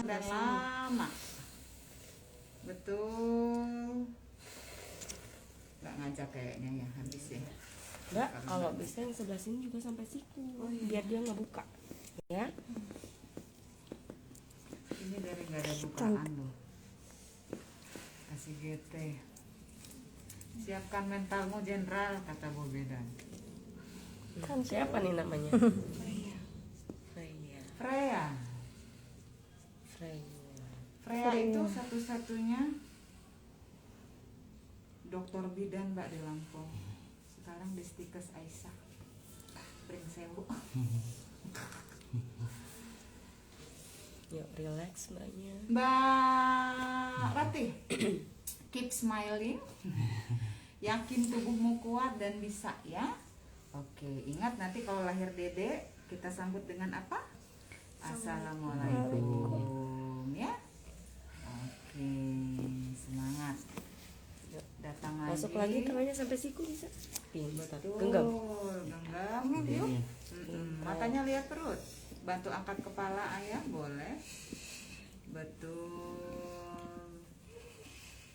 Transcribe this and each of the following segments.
panjang dan lama. Betul. Nggak ngajak kayaknya ya, habis ya. Enggak, kalau bisa yang sebelah sini juga sampai siku. Biar dia nggak buka. Ya. Ini dari nggak ada bukaan loh. Kasih GT. Siapkan mentalmu jenderal, kata Bu Bedan. Siapa nih namanya? Freya. Freya. Freya itu satu-satunya dokter bidan Mbak di Lampung. Sekarang di Stikes Aisyah Spring Sewu. Yuk relax mbaknya. Mbak Ratih, keep smiling. Yakin tubuhmu kuat dan bisa ya. Oke, ingat nanti kalau lahir Dede kita sambut dengan apa? Assalamualaikum ya. Oke, semangat. Datang lagi. Masuk lagi tangannya sampai siku bisa. Betul. Genggam. Genggam yuk. Matanya lihat perut. Bantu angkat kepala ayah boleh. Betul.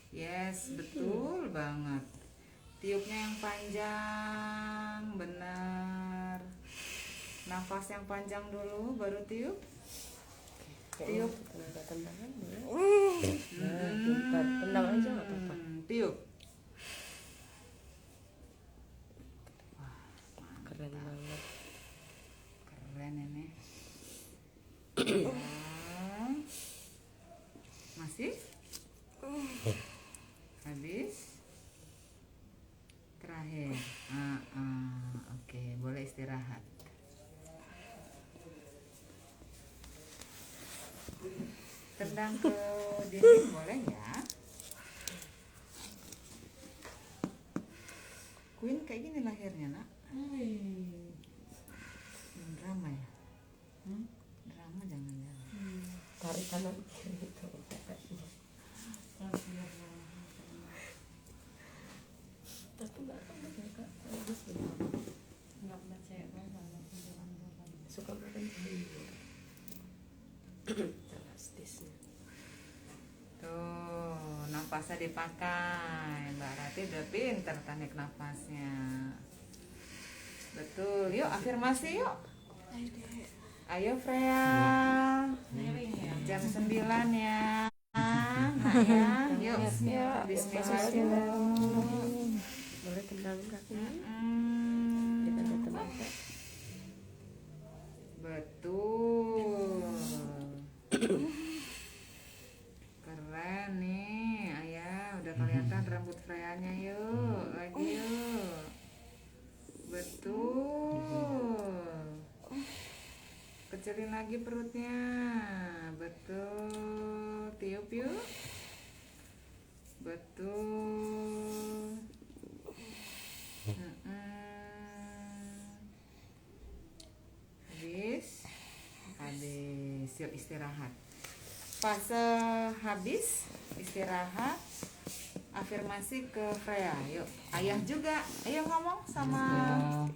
Yes, betul banget. Tiupnya yang panjang, benar. Nafas yang panjang dulu, baru tiup. Tiup. Tendangan boleh. Nah, pintar. Tendang aja nggak apa-apa. Tiup. Keren banget. Keren ini. Ya. Masih? Habis? Terakhir. Oke, boleh istirahat. Tendang ke dinding boleh ya. Queen kayak gini lahirnya nak. Drama ya. Drama jangan-jangan. Tarik kanan kiri itu. Tapi nggak apa kak. Bagus benar. Nggak baca ya suka makan elastisnya. Tuh, napasnya dipakai. Mbak Rati udah pinter tarik napasnya. Betul. Yuk afirmasi yuk. Ayo Freya. Jam 9 ya. Nah ya, yuk. Bismillahirrahmanirrahim. Boleh tendang kaki. Kita Kita tendang kak. Betul. Keren nih ayah. Udah kelihatan rambut Freyanya yuk. Lagi yuk. Betul. Kecilin lagi perutnya. Betul. Tiup yuk. Betul. Habis yuk istirahat. Fase habis istirahat. Afirmasi ke Freya. Yuk ayah juga. Ayo ngomong sama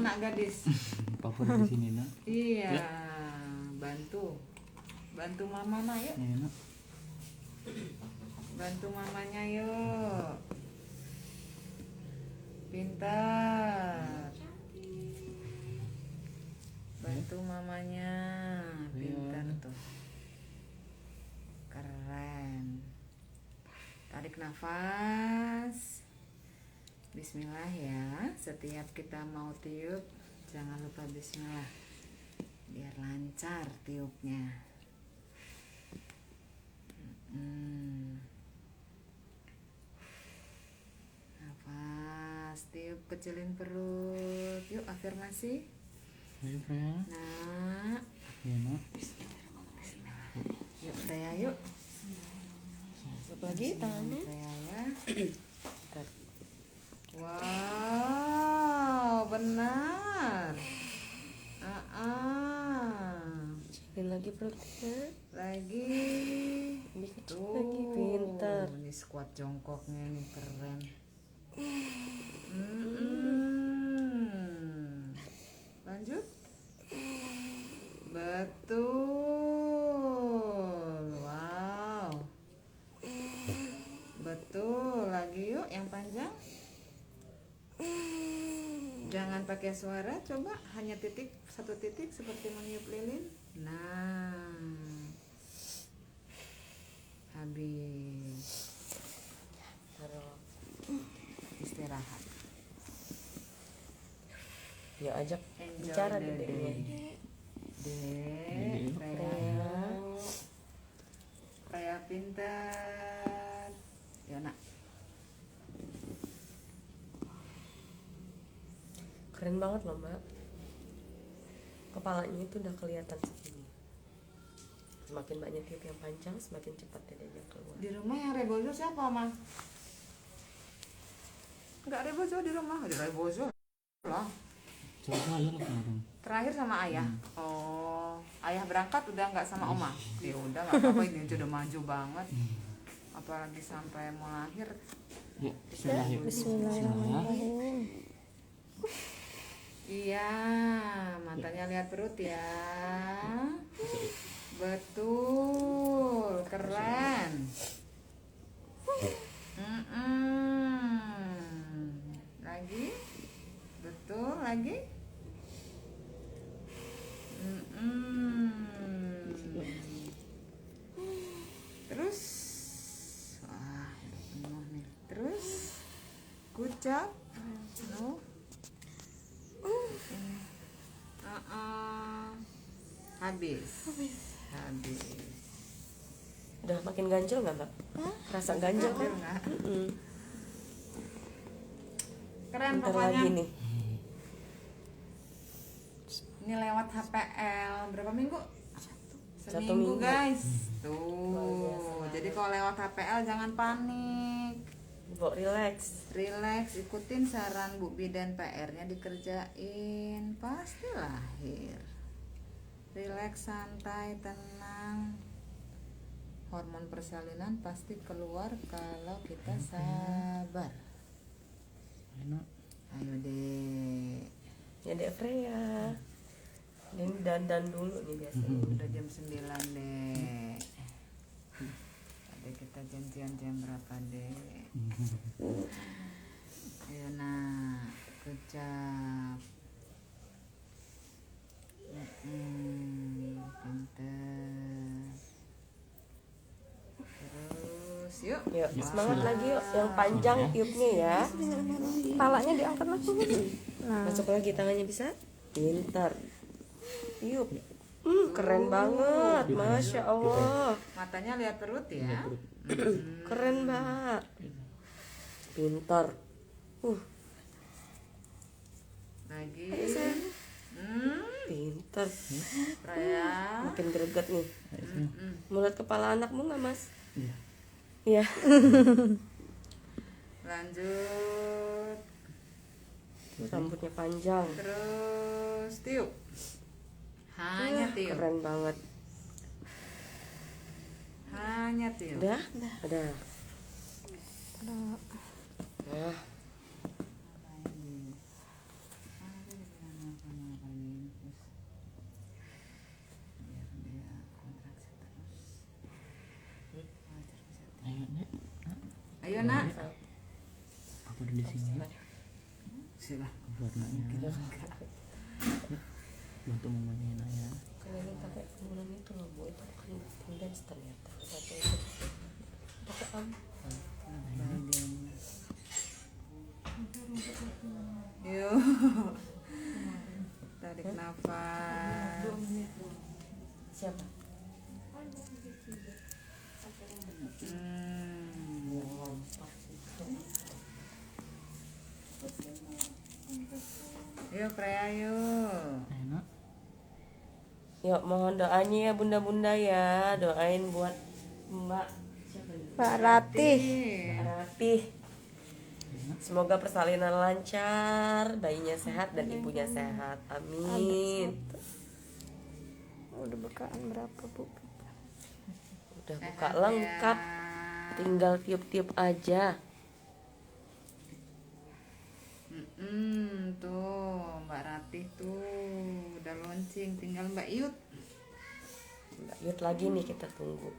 anak gadis. Papa di sini nak. Iya ya. Bantu mama nak yuk. Ya, nak. Bantu mamanya yuk. Pintar. Bantu mamanya. Pintar tuh. Keren. Tarik nafas. Bismillah ya. Setiap kita mau tiup jangan lupa bismillah. Biar lancar tiupnya. Nafas, tiup, kecilin perut. Yuk afirmasi. Ayo Freya. Nah, Ya nak. bismillah. Yuk Freya yuk. Masuk lagi tangannya. Freya ya. Wow, benar. Kecilin lagi perutnya. Lagi. Lebih kecil lagi. Pintar. Ini squat jongkoknya nih keren. Lanjut. Betul. Jangan pakai suara, coba hanya titik, satu titik seperti meniup lilin. Nah, habis. Taruh. Istirahat. Ya ajak Enjoy bicara the dedeknya. Dek, Freya. Freya pintar. Ya nak. Keren banget loh mbak. Kepalanya itu udah kelihatan segini. Semakin banyak tiup yang panjang, semakin cepat dedeknya keluar. Di rumah yang rebozo siapa, Mas? Enggak rebozo di rumah, ada rebozo lah. Coba aja lah kemarin. Terakhir sama ayah. Oh, ayah berangkat udah nggak sama oma. Ya udah nggak apa-apa, ini aja udah maju banget. Apalagi sampai mau lahir. Ya, bismillah. Bismillahirrahmanirrahim. Iya, matanya lihat perut ya. Betul, keren. Lagi, betul lagi. Terus, wah, udah penuh nih. Terus, kucap, no. Habis. Udah makin ganjel nggak mbak? Rasa ganjel kan? Nggak? Mm-mm. Keren Bentar pokoknya. lagi nih. Ini lewat HPL berapa minggu? Satu Seminggu minggu. guys. Luar biasa. Tuh. Jadi kalau lewat HPL jangan panik. Bawa relax. Relax, ikutin saran Bu Bidan, PR-nya dikerjain, pasti lahir. Relax, santai, tenang. Hormon persalinan pasti keluar kalau kita sabar. Enak. Ayo deh. Ya dek Freya. Ini dandan dulu nih biasanya. Udah jam 9 deh. Tadi kita janjian jam berapa deh? Ayo nak, kecap. Pinter. Terus yuk. Yuk semangat lagi yuk. Yang panjang tiupnya ya. Palanya diangkat lagi. Nah, Masuk lagi tangannya bisa. Pintar. Tiup. Keren banget. Masya Allah. Matanya lihat perut ya. Keren mbak. Pintar. Lagi. Pintar. Freya. Makin greget nih. Mau lihat kepala anakmu nggak mas? Iya. Iya. Lanjut. Rambutnya panjang. Terus tiup. Hanya tiup. Keren banget. Hanya tiup. Udah? Udah. Ya. Ayo, Nek. Ayo nak. Aku udah di sini. Sila. Buat naknya. Bantu mamanya Nak ya. Kalau ini pakai kemudian itu loh bu, itu kan tendens ternyata. Pakai itu. Pakai Yuk. Tarik nafas. siapa? Yuk Freya yuk. Enak. Yuk mohon doanya ya bunda-bunda ya, doain buat Mbak siapa ini? Mbak Ratih. Mbak Ratih. Semoga persalinan lancar, bayinya sehat dan ibunya sehat. Amin. Udah bukaan berapa bu? Udah buka lengkap, tinggal tiup-tiup aja. Tuh Mbak Ratih tuh udah launching, tinggal Mbak Yut. Mbak Yut lagi nih kita tunggu.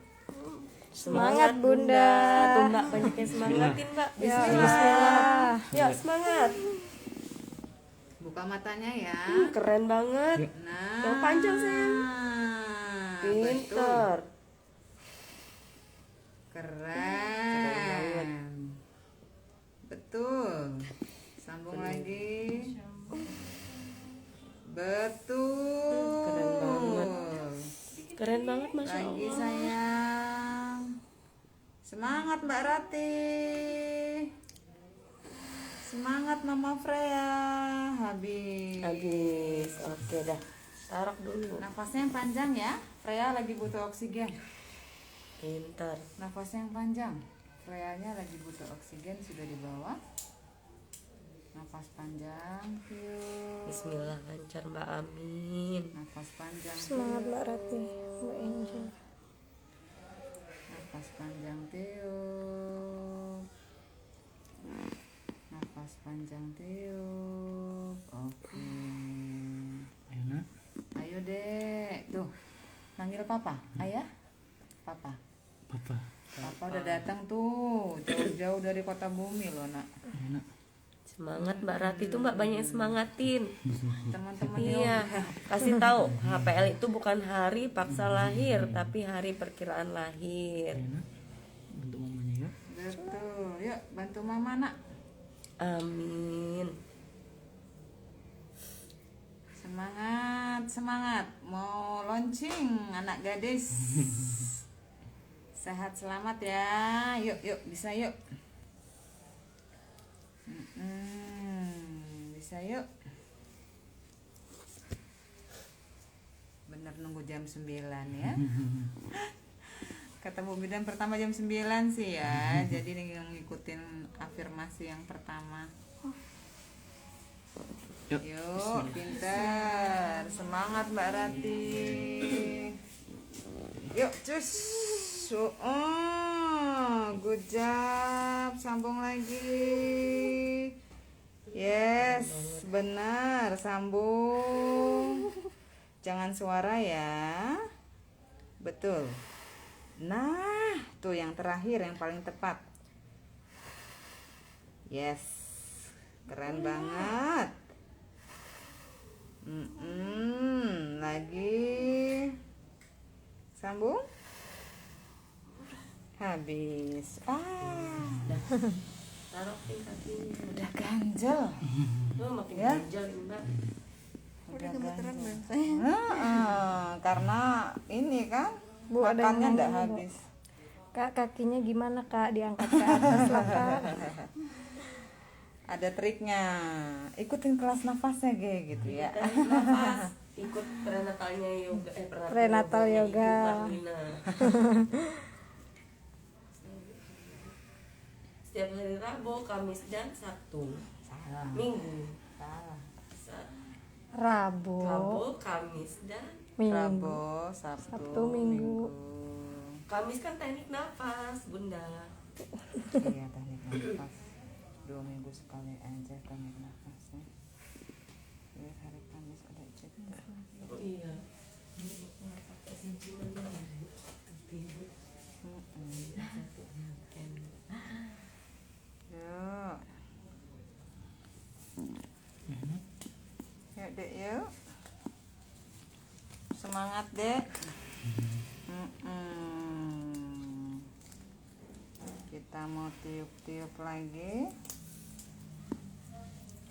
Semangat, Bunda. Tuh Mbak banyaknya semangatin Mbak. Ya, Bismillah. Bismillah. Yuk semangat. Buka matanya ya. Keren banget. Nah. Yang panjang, sayang. Betul. Pinter. Keren. Betul. Sambung lagi. Betul. Keren banget. Keren banget, Masya Lagi Allah. sayang. Semangat Mbak Rati. Semangat Mama Freya. Habis. Oke dah. Taruh dulu. Nafasnya yang panjang ya. Freya lagi butuh oksigen. Pintar. Nafasnya yang panjang. Freya-nya lagi butuh oksigen, sudah di bawah. Nafas panjang. Yuk. Bismillah, lancar Mbak, amin. Nafas panjang. Semangat Mbak Rati, Mbak Angel. Nafas panjang Theo. Nafas panjang Theo. Oke. Ayo nak. Ayo dek. Tuh. Panggil papa. Ayah. Papa. Papa. Papa udah datang tuh. Jauh-jauh dari kota bumi loh nak. Ayo nak. Semangat Mbak Rati tuh Mbak banyak yang semangatin. Teman-teman Iya, kasih tahu HPL itu bukan hari paksa lahir, tapi hari perkiraan lahir. Ayo nak. Bentuk mamanya ya. Betul. Yuk bantu mama nak. Amin. Semangat, semangat. Mau launching anak gadis. Sehat selamat ya. Yuk, yuk, bisa yuk. Bisa yuk. Bener nunggu jam 9 ya. Ketemu bidan pertama jam 9 sih ya. Jadi ngikutin afirmasi yang pertama. Yuk. Yuk, pintar. Semangat Mbak Rati. Yuk, cus. Good job. Sambung lagi. Yes, benar. Sambung. Jangan suara ya. Betul. Nah, tuh yang terakhir yang paling tepat. Yes. Keren banget. Lagi. Sambung. Habis. Taruhin kakinya. Udah ganjel. Oh, makin Ya. ganjal Mbak. Udah ganjel. Karena ini kan Bu, ada makannya yang enggak ngomong, Bu. habis. Kak, kakinya gimana Kak? Diangkat ke atas lah Kak. Ada triknya. Ikutin kelas nafasnya kayak gitu ya. Tarik nafas, ikut prenatalnya yoga, Prenatal yoga. Ibu Karlina. Setiap hari Rabu, Kamis dan Sabtu. Salah. Minggu. Salah. Rabu, Rabu, Kamis dan Minggu. Rabu, Sabtu, Minggu. Kamis kan teknik nafas, Bunda. Iya, teknik nafas. 2 minggu sekali aja teknik nafasnya. Biar hari Kamis ada jeda. Oh iya. Yuk. Ayo nak. Yuk dek yuk. Semangat dek. Kita mau tiup-tiup lagi.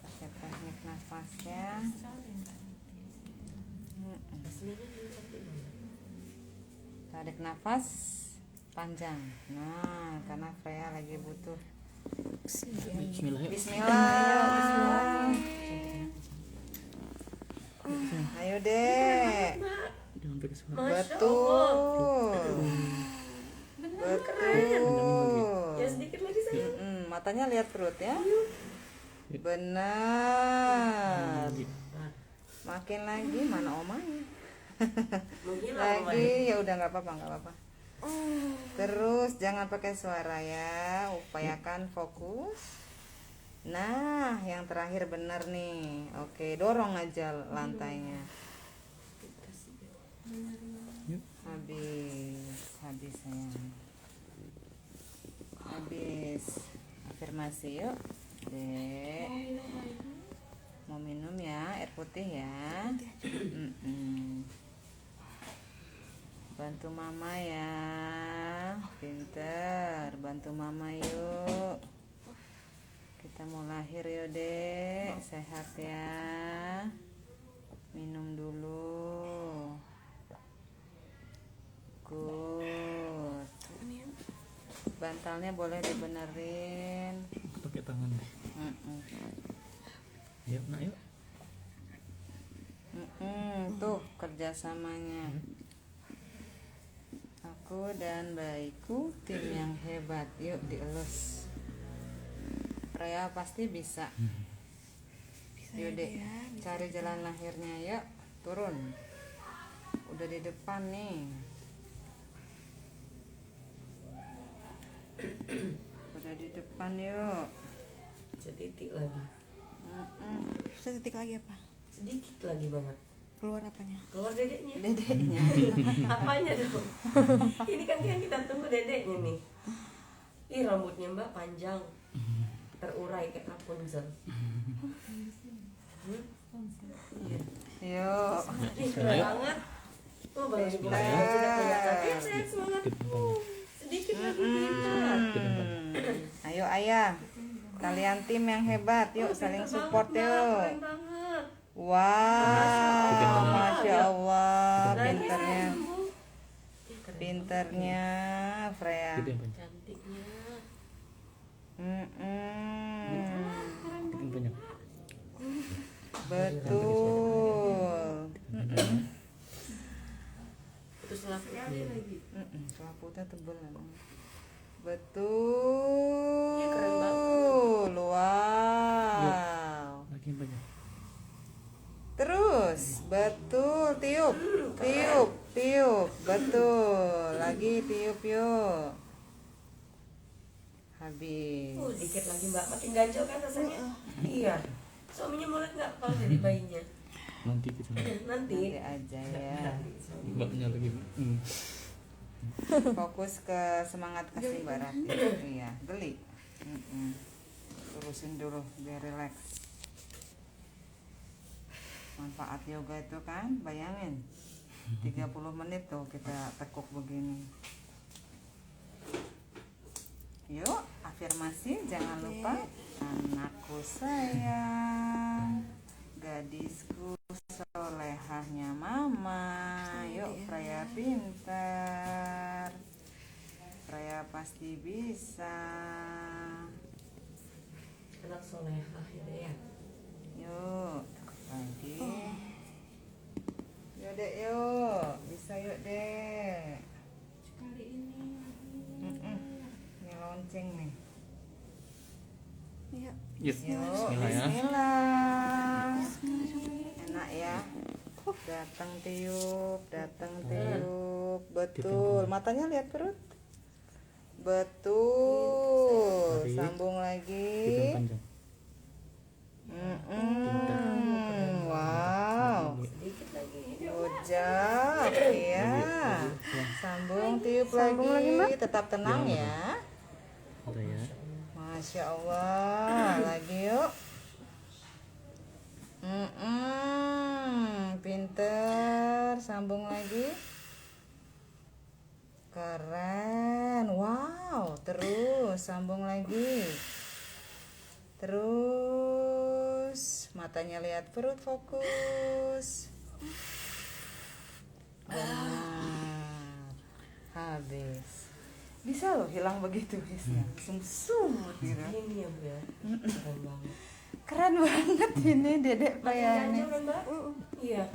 Pakai teknik nafasnya. Tarik nafas panjang. Nah, karena Freya lagi butuh. Bismillah yuk. Bismillah. Ayo dek. Jangan pakai suara. Betul. Betul. Ya sedikit lagi saya. Matanya lihat perut ya. Benar. Makin lagi mana omanya? Menghilang Lagi ya udah nggak apa-apa, nggak apa-apa. Terus jangan pakai suara ya. Upayakan fokus. Nah, yang terakhir benar nih. Oke, dorong aja lantainya. Yuk. Habis sayang. Habis. Afirmasi yuk. Dek. Mau Mau minum ya air putih ya. Bantu mama ya. Pinter, bantu mama yuk. Kita mau lahir yuk Dek. Sehat ya. Minum dulu. Good. Bantalnya boleh dibenerin. Pakai tangan deh. Yuk nak yuk. Tuh kerjasamanya. Aku dan bayiku tim yang hebat. Yuk dielus. Freya pasti bisa. Yuk Dek, cari jalan lahirnya yuk. Turun. Udah di depan nih. Udah di depan yuk. Setitik lagi. Setitik lagi apa? Sedikit lagi banget. Keluar apanya? Keluar dedeknya. Dedeknya. Apanya dong? Ini kan yang kita tunggu dedeknya nih. Ih rambutnya Mbak panjang. Terurai kayak Rapunzel. Iya. Yuk. Ih keren banget. Oh baru juga sudah kelihatan. Saya semangat. Sedikit lagi pintar. Ayo ayah. Kalian tim yang hebat. Yuk saling support yuk. Keren banget. Wow, Masya Allah, Nangis pinternya, ya, sembuh. pinternya Freya. Gede yang banyak. Cantiknya. Bikin banyak. Betul. Putus selaputnya lagi. Selaputnya tebel emang. Betul. Ya, keren banget. Wow. Lagi yang banyak. Terus, betul, tiup, tiup, tiup, betul. Lagi tiup yuk. Habis. Dikit lagi Mbak, makin ganjel kan rasanya? Iya. Suaminya mau lihat nggak kalau jadi bayinya? Nanti kita Nanti. Nanti aja ya. mbaknya lagi. Fokus ke semangat kasih Mbak Rati. Iya, geli. Terusin dulu biar relax. Manfaat yoga itu kan, bayangin 30 menit tuh kita tekuk begini. Yuk, afirmasi jangan lupa. Anakku sayang, gadisku solehahnya mama. Yuk Freya pintar, Freya pasti bisa. Anak solehah ya. Yuk lagi. Yuk Dek, yuk bisa yuk Dek. Kali ini. Ini lonceng nih. Iya. Yes. Yuk, Bismillah ya. bismillah. Enak ya. Datang tiup. Betul. Matanya lihat perut. Betul. Tarik. Sambung Bikin lagi. panjang. Wow. Sedikit lagi. Ujak, iya. Sambung tiup lagi. Tetap tenang ya. Udah ya. Masya Allah. Lagi yuk. Pinter. Sambung lagi. Keren. Wow. Terus sambung lagi. Terus matanya lihat perut, fokus. Benar. Habis. Bisa loh hilang begitu bisnya. Langsung sumut gitu. Ini ya Bu ya. Keren banget. Keren banget ini Dedek Makin Payani. ganjel kan Mbak? Iya.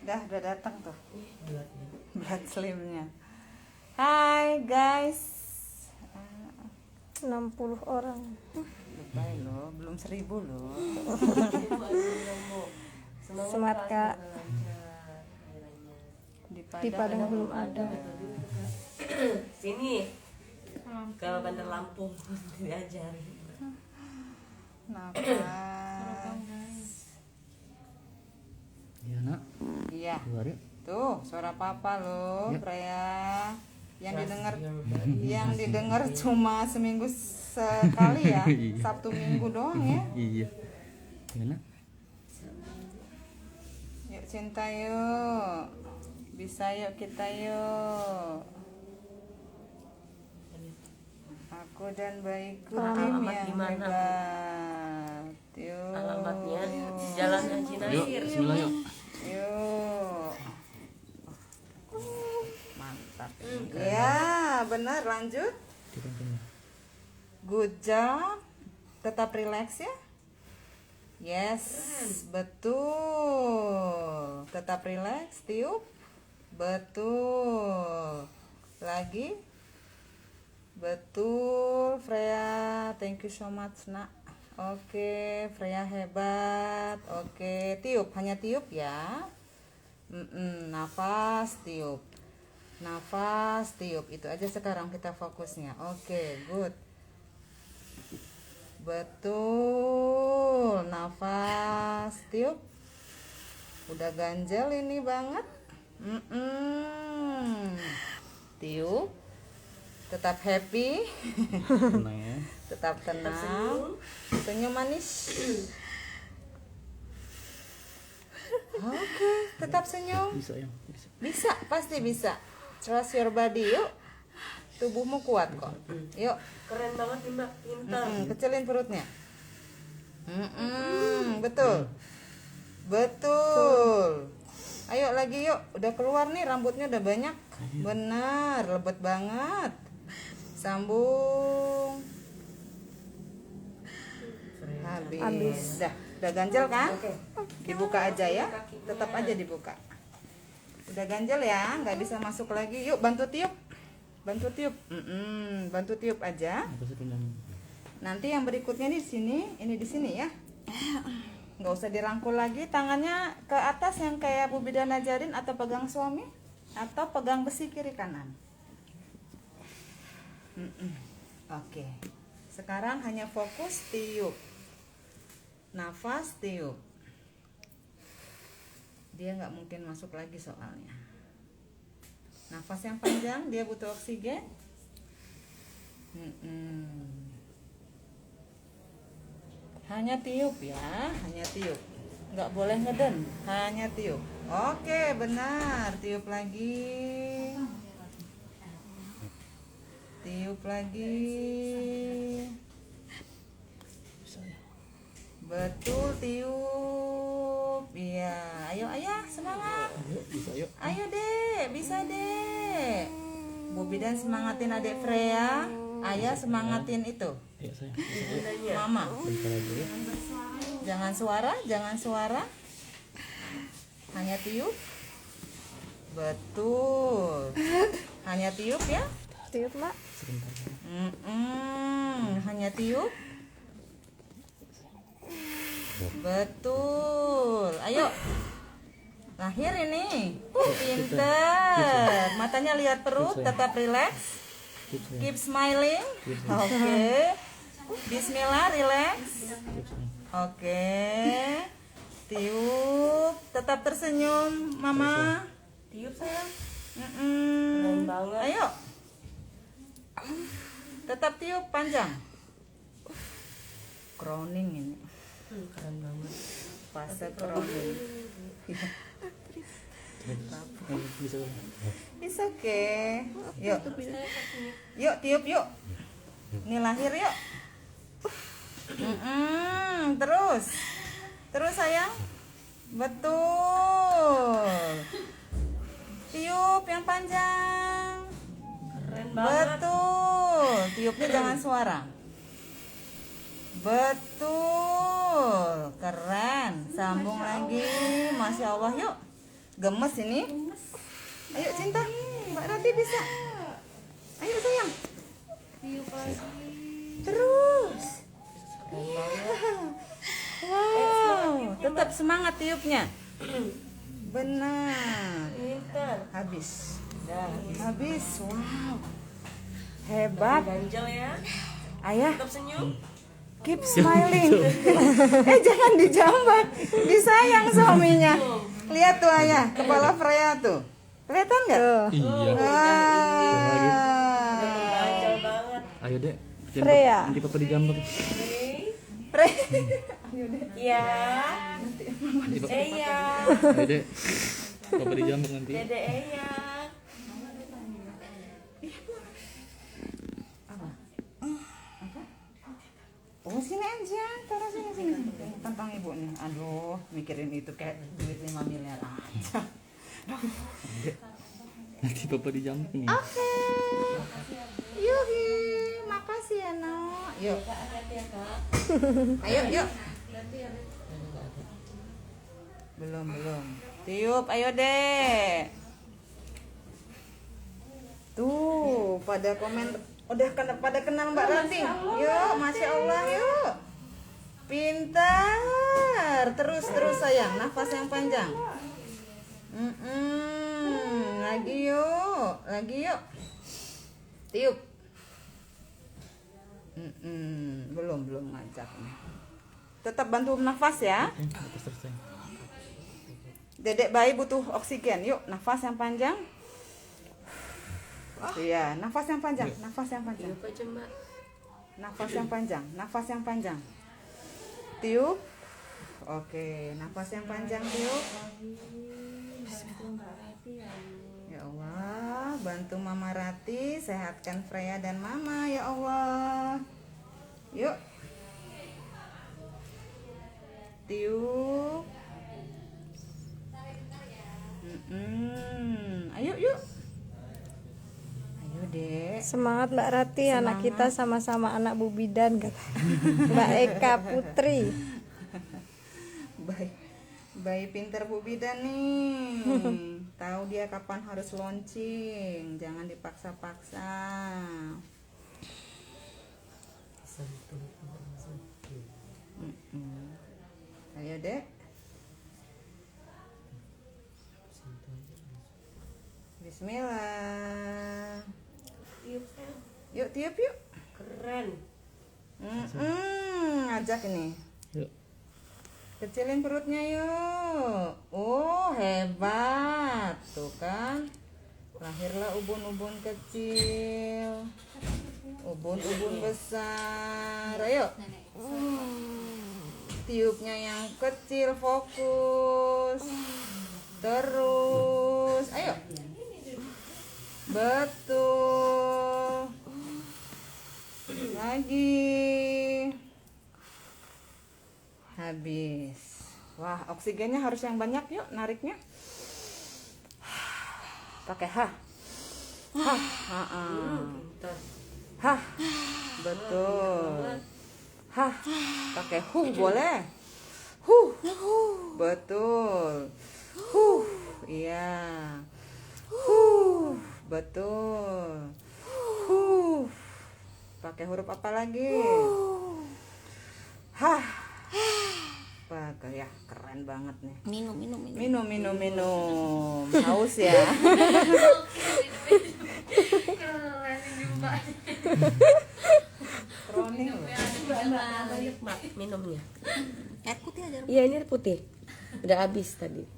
Udah datang tuh Ih, beratnya. blood slimnya. Hai guys. 60 orang. Lupa loh, belum 1000 loh. Semangat, Kak. Di Padang belum ada. Sini. Ke Bandar Lampung diajari. Nafas. Iya nak. Iya. Keluar yuk. Tuh, suara papa loh, Ya. Freya. Yang Trust didengar your body. cuma seminggu sekali ya. Iya. Sabtu Minggu doang ya. Iya. Gimana? Yuk cinta yuk. Bisa yuk kita yuk. Aku dan bayiku tim Alamat yang di mana? hebat. Yuk. Alamatnya Jalan Haji Yuk, Nasir. bismillah yuk. Yuk. Mantap. Ya, benar lanjut. Kita tunggu. Good job. Tetap relax ya. Yes, betul. Tetap relax, tiup. Betul. Lagi. Betul, Freya. Thank you so much, Nak. Oke, Freya hebat. Oke, tiup, hanya tiup ya. Nafas, tiup. Nafas, tiup. Itu aja sekarang kita fokusnya. Oke, good. Betul. Nafas, tiup. Udah ganjel ini banget. Tiup. Tetap happy. Tenang ya. Tetap tenang. Senyum manis. Oke, tetap senyum. Bisa ya. Bisa. Bisa, pasti bisa. Trust your body, yuk. Tubuhmu kuat kok. Yuk. Keren banget nih Mbak, pintar. Kecilin perutnya. Betul. Betul. Ayo lagi yuk. Udah keluar nih rambutnya udah banyak. Benar, lebat banget. Sambung. Habis. Udah ganjel kan? Oke. Dibuka aja ya. Tetap aja dibuka. Udah ganjel ya, nggak bisa masuk lagi. Yuk bantu tiup. Bantu tiup. Bantu tiup aja. Apa sih pindah? Nanti yang berikutnya di sini, ini di sini ya. Nggak usah dirangkul lagi, tangannya ke atas yang kayak Bu Bidan ajarin, atau pegang suami, atau pegang besi kiri kanan. Oke. Sekarang hanya fokus tiup. Nafas tiup. Dia nggak mungkin masuk lagi soalnya. Nafas yang panjang, dia butuh oksigen. Hanya tiup ya, hanya tiup. Nggak boleh ngeden, hanya tiup. Oke, benar. Tiup lagi. Tiup lagi. Betul, tiup. Iya, ayo ayah, semangat. Yuk, bisa yuk. Ayo dek, bisa dek. Bu Bidan semangatin adik Freya. Ayah semangatin itu. Ayo sayang. Ibundanya. Mama. Bentar lagi ya. Jangan suara, jangan suara. Hanya tiup. Betul. Hanya tiup ya. Tiup, Mak. Sebentar ya. Hanya tiup. Betul. Ayo. Lahir ini. Pinter. Matanya lihat perut, tetap relax. Tiup sayang. Keep smiling. Oke. Bismillah, relax. Tiup sayang. Oke. Tiup, tetap tersenyum, Mama. Tiup sayang. Mm-mm. Keren banget. Ayo. Tetap tiup panjang. Crowning ini. Keren banget. Fase crowning. Ayo, bisa. It's okay. Yuk. Yuk tiup yuk. Ini lahir yuk. Terus. Terus sayang. Betul. Tiup yang panjang. Keren banget. Betul. Tiupnya jangan suara. Betul. Keren. Sambung lagi. Masya Allah yuk. Gemes ini. Ayo cinta. Mbak Rati bisa. Ayo sayang. Tiup lagi. Terus. Wow. Tetap semangat tiupnya. Benar. Pintar. Habis. Dah. Habis. Wow. Hebat. Ganjel ya. Ayah, Tetap senyum. keep smiling. Jangan dijambat. Disayang suaminya. Lihat tuh ayah, kepala Freya tuh. Kelihatan nggak? Iya. Ah. Ganjel banget. Ayo dek. Freya. Nanti papa dijambak. Iya. Nanti papa. Iya. Dede. Papa dijambak nanti. Dede iya. Oh sini aja, taruh sini. Tentang ibu nih. Aduh, mikirin itu kayak duit 5 miliar aja. Nanti papa dijambak nih. Oke. Yuhi, makasih ya no. Yuk. Hati-hati ya kak. Ayo, yuk. Belum. Tiup, ayo deh. Tuh, pada komen pada kenal Mbak Ranti. Yuk, Masya Allah, yuk. Pintar. Terus sayang, nafas yang panjang. Lagi yuk. Tiup. Belum ngajak nih. Tetap bantu nafas ya. Terus terus. Dedek bayi butuh oksigen. Yuk, nafas yang panjang. Iya, nafas yang panjang. Iya Pak Cuma. Nafas yang panjang. Tiup. Oke, nafas yang panjang tiup. Ya Allah, bantu Mama Rati, sehatkan Freya dan Mama ya Allah. Yuk. Tiup. Ayo yuk. Ayo deh. Semangat Mbak Rati, anak kita sama-sama anak Bu Bidan kata Mbak Eka Putri. Bayi pinter Bu Bidan nih. Tahu dia kapan harus launching, jangan dipaksa-paksa. Ayo dek. Bismillah. Yuk tiup yuk. Keren. Ajak ini. Yuk. Kecilin perutnya yuk. Oh hebat. Tuh kan. Lahirlah ubun-ubun kecil. Ubun-ubun besar. Ayo. Tiupnya yang kecil, fokus. Terus. Ayo. Betul. Lagi. Habis. Wah, oksigennya harus yang banyak yuk nariknya. Pakai H. Pintar. Hah. Betul. Hah. Pakai boleh. Betul. Iya. Betul. Pakai huruf apa lagi? Hah. Pakai ya, keren banget nih. Minum. Haus ya. Kroning loh. Mbak, minumnya. Air putih aja. Iya ini air putih. Udah habis tadi.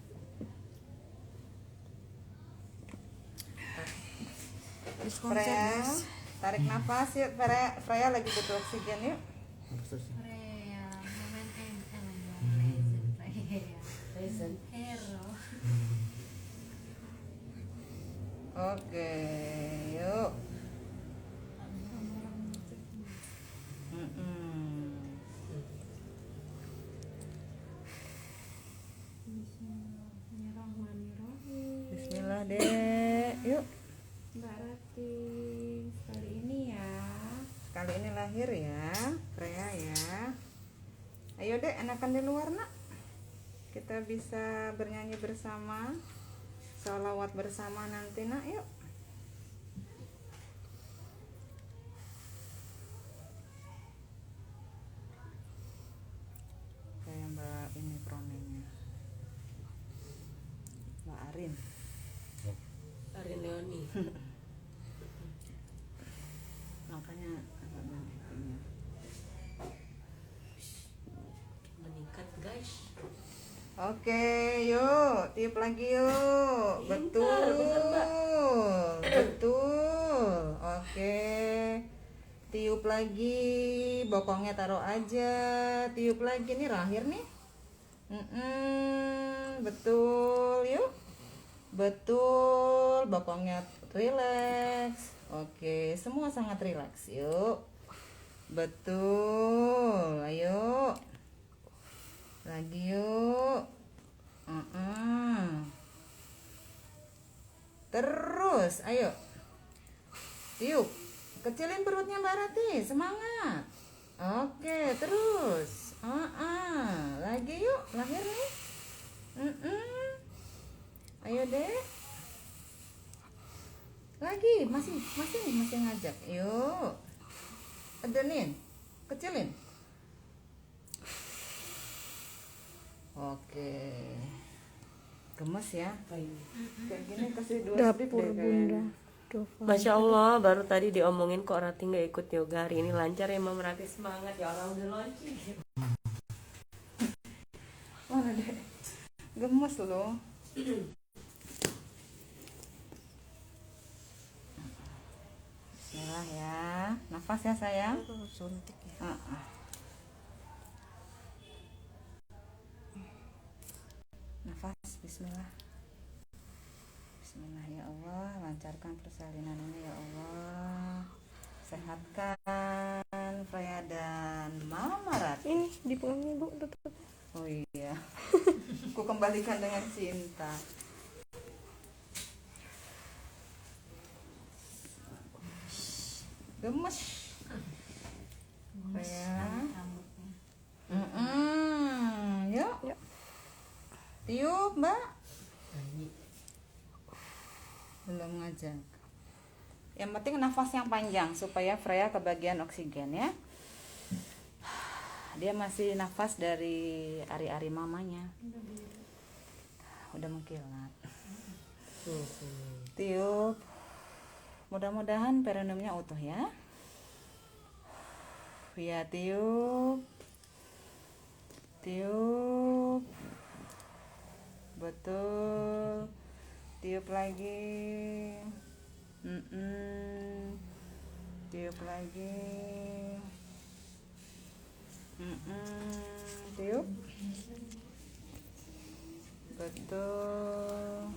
Freya, tarik nafas yuk. Freya lagi butuh oksigen yuk. Terus terus. Freya, momen Raisin. hero. Oke, yuk. Bismillah dek, yuk. Mbak Rati, kali ini ya. Kali ini lahir ya, Freya ya. Ayo dek, enakan di luar nak. Kita bisa bernyanyi bersama, sholawat bersama nanti nak, yuk. Kayak Mbak ini pronengnya, Mbak Arin. Arin Leoni. Makanya agak banyak ini. Meningkat guys. Oke, yuk, tiup lagi yuk. Betul. bener, Mbak. Betul. Oke. Tiup lagi, bokongnya taruh aja. Tiup lagi nih lahir nih. Betul, yuk. Betul, bokongnya relax. Oke, semua sangat relax. Yuk. Betul, ayo. Lagi yuk. Terus, ayo. Tiup. Kecilin perutnya Mbak Rati, semangat. Oke, terus. Lagi yuk, lahir nih. Ayo deh. Lagi, masih ngajak. Yuk. Adenin, kecilin. Oke. Gemes ya. Kayak gini kasih 2 strip Dapur deh bunda. kayaknya. Dova. Masya Allah, baru tadi diomongin kok Rati nggak ikut yoga hari ini lancar ya Mam Rati, semangat ya orang udah launching. Mana deh? Gemes loh. Bismillah ya. Nafas ya sayang. Suntik ya. Nafas. Bismillah. Bismillah ya Allah, lancarkan persalinan ini ya Allah. Sehatkan Freya dan Mama Rati. Ini di punggungnya Bu, tutup. Oh iya. Ku kembalikan dengan cinta. Gemes. Freya. Yuk. Yuk. Tiup, Mbak. Belum ngajak. Yang penting nafas yang panjang supaya Freya kebagian oksigen ya. Dia masih nafas dari ari-ari mamanya. Udah mengkilat. Tiup. Mudah-mudahan perineumnya utuh ya. Ya, tiup. Tiup. Betul. Tiup lagi. Tiup lagi. Tiup. Betul.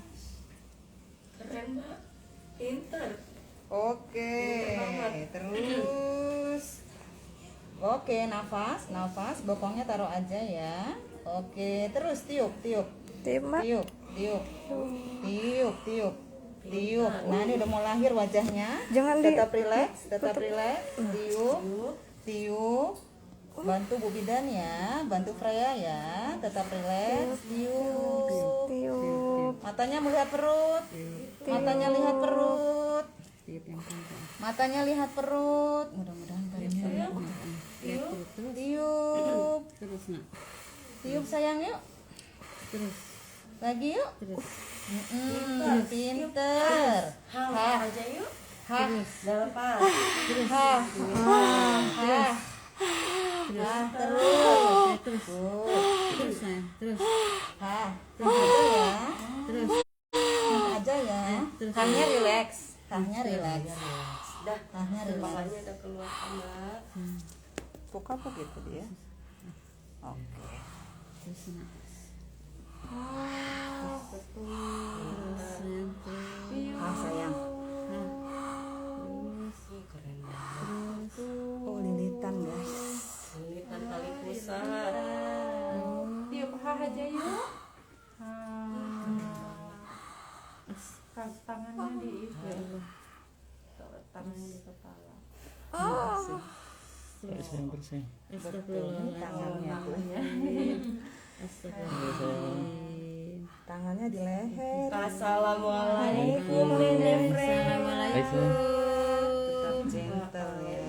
Keren Mbak, pinter. Oke, terus. Oke, nafas, bokongnya taruh aja ya. Oke, terus tiup. Tiup, Mbak. Tiup. Nah, ini udah mau lahir wajahnya. Jangan tetap relax. Tiup. Bantu Bu Bidan ya, bantu Freya ya. Tetap relax. Tiup. Matanya melihat perut. Matanya lihat perut. Mudah-mudahan perineum. Tiup. Tiup sayang yuk. Lagi yuk. Pinter. Aja yuk. Udah lepas. Terus. Aja ya. Hanya relax. Dah. Hanya relax. Kepalanya udah keluar Mbak. Buka apa gitu dia? Oke. Sayang. Keren banget. Oh, lilitan guys. Lilitan tali pusat. Tiup aja yuk. Tangannya di itu. Tangannya di kepala. Bersih. Betul, tangannya tuh. Tangannya di leher. Assalamualaikum Nenek Freya. Tetap gentle ya.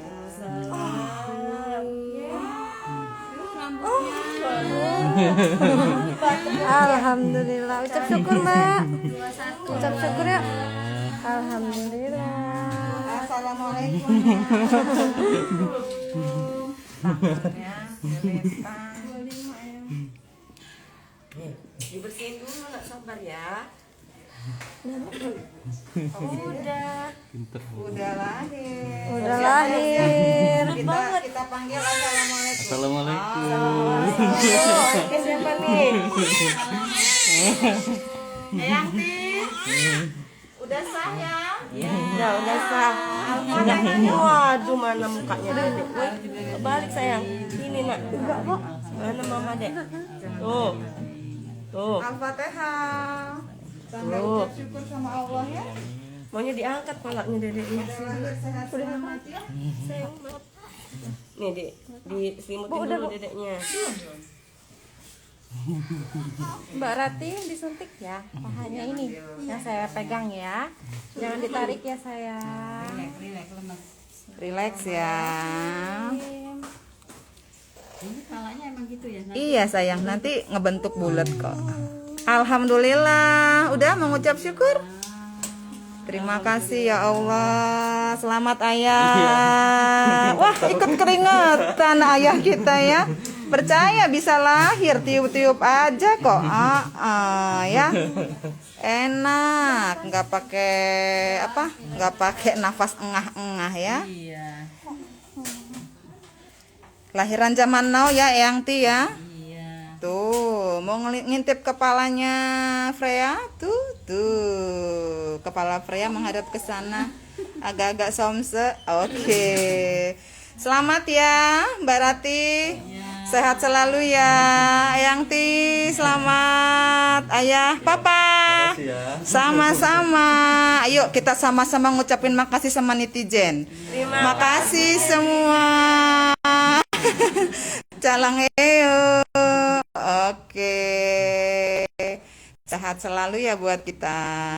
Alhamdulillah. Ucap syukur, Mbak. Ucap syukur ya. Alhamdulillah. Assalamualaikum. Tangannya dilepas. Dibersihin dulu, nak sabar ya. Udah. Pinter. Udah lahir. Udah lahir. Kita panggil assalamualaikum. Assalamualaikum. Oke, siapa nih? Eyang Ti. Udah sah ya? Ya udah sah. Waduh, mana mukanya Dede? Woi, balik sayang. Ini nak. Enggak kok. Mana mama Dek? Tuh. Tuh. Al-Fatihah. Tanda Tuh. ucap syukur sama Allah ya. Maunya diangkat palanya Dede ini. Udah lahir sehat selamat ya. Sayang banget. Nih, Dek. Diselimutin dulu Dedeknya. Mbak Rati disuntik ya pahanya ini yang saya pegang ya, jangan ditarik ya sayang. Relax ya. Ini palanya emang gitu ya. Iya sayang, nanti ngebentuk bulat kok. Alhamdulillah, udah mengucap syukur. Terima kasih ya Allah. Selamat ayah. Wah, ikut keringetan ayah kita ya. Percaya bisa lahir tiup-tiup aja kok. Ya. Enak, nggak pakai apa? Nggak pakai nafas engah-engah ya. Iya. Lahiran zaman now ya, Eyang Ti ya. Iya. Tuh, mau ngintip kepalanya Freya, tuh, kepala Freya menghadap ke sana, agak-agak somse. Oke, selamat ya, Mbak Rati, sehat selalu ya, Eyang Ti, selamat, ayah, papa, sama-sama. Ayo kita sama-sama ngucapin makasih sama netizen. Terima kasih semua. Calang eo. Oke. Sehat selalu ya buat kita.